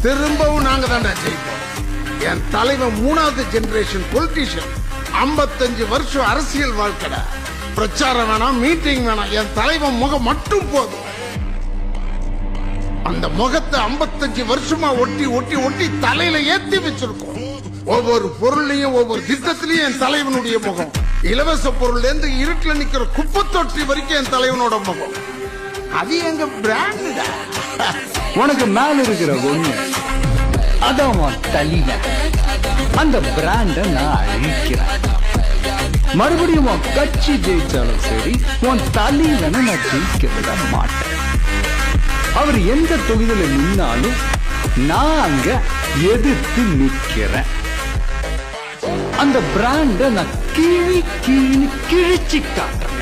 திரும்பவும் நாங்க தான்டா ஜெயிப்போம். என் தலைவன் 3வது ஜெனரேஷன் பொலிட்டீஷியன். 55 வருஷம் அரசியல் வாழ்க்கை. பிரச்சாரம் வேணாம், மீட்டிங் வேணாம், என் தலைவன் முகம் மட்டும் போதும். அந்த முகத்தை 55 வருஷமா ஒட்டி ஒட்டி ஒட்டி தலையில ஏத்தி வச்சிருக்கோம். ஒவ்வொரு பொருளையும் ஒவ்வொரு திட்டத்திலையும் என் தலைவனுடைய முகம். இலவச பொருள்ல இருந்து இருட்டுல நிக்கிற குப்பை தொட்டி வரைக்கும் என் தலைவனோட முகம். அது எங்க பிராண்ட். உனக்கு மேல இருக்கிற ஒண்ணு அதான் தலையில. அந்த பிராண்ட நான் அழிக்கிறேன். மறுபடியும் உன் கட்சி ஜெயிச்சாலும் சரி, உன் தலையில நான் ஜெயிக்க விட மாட்டேன். அவர் எந்த தொகுதியில நின்னாலும் நான் அங்க எதிர்த்து நிக்கிறேன். அந்த பிராண்ட நான் கிழிச்சு காட்டுறேன்.